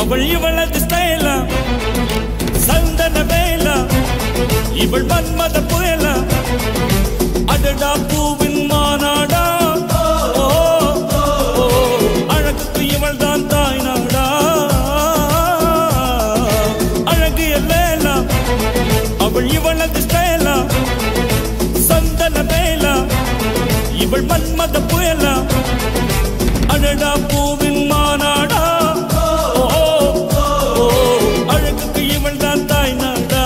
அவள் இவளது ஸ்டைலா சந்தன வேலா இவள் மன்மத புயலா அடடா பூவின் மாநாடா அழகுக்கு இவள் தான் தாய் நாடா அழகிய லேலா அவள் இவளது ஸ்டைலா சந்தன வேலா இவள் மன்மத புயலா அடடா பூவின் மாநாடா அழகுக்கு இவள் தான் தாய் நாடா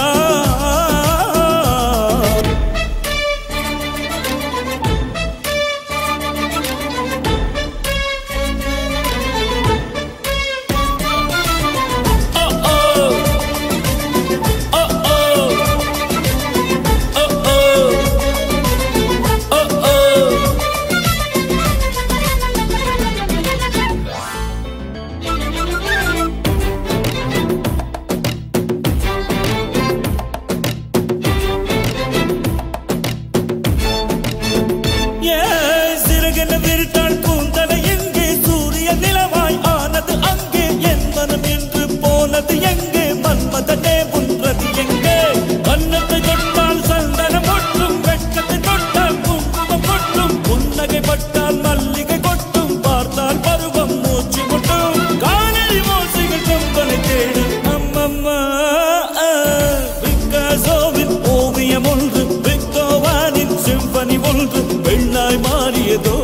பெண்ணாய் மாறியதோ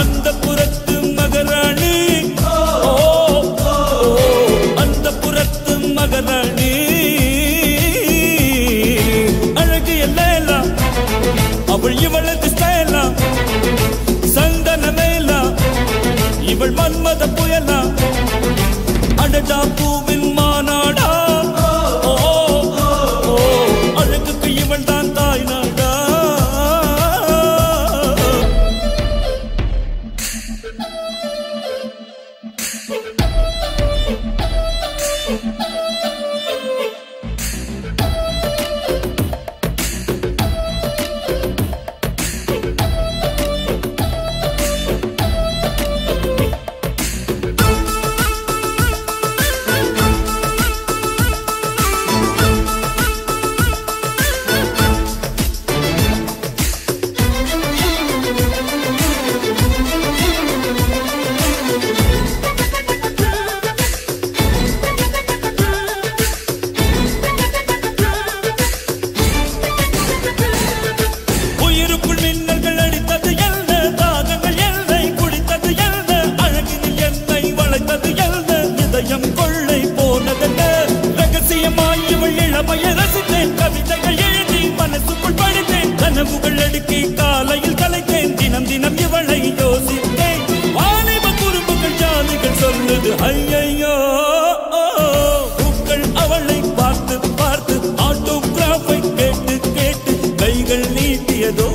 அந்த புறத்து மகராணி அந்த புறத்து மகராணி அழகிய லேலா அவள் இவளது ஸ்டைலா சந்தன மேலா இவள் மன்மத புயலா அடடா பூவின் மாநாடா அழகுக்கு இவள் தான் தாய் நாடா காலையில் கலைத்தேன் தினம் தினம் இவளை யோசித்தேன் வாலிப குறும்புகள் ஜாதிகள் சொல்லுது ஐயையோ பூக்கள் அவளை பார்த்து பார்த்து ஆட்டோகிராஃபை கேட்டு கேட்டு கைகள் நீட்டியதோ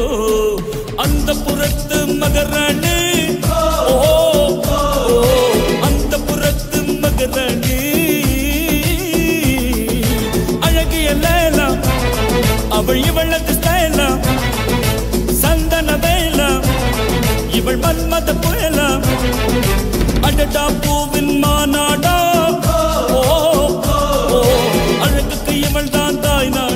அந்த புறத்து மகராணி அந்த புறத்து மகராணி அழகிய லேலா அவள் இவளது ஸ்டைலா சந்தன வேலா இவள் மன்மத புயலா அடடா பூவின் மாநாடா அழகுக்கு இவள் தான் தாய் நாடா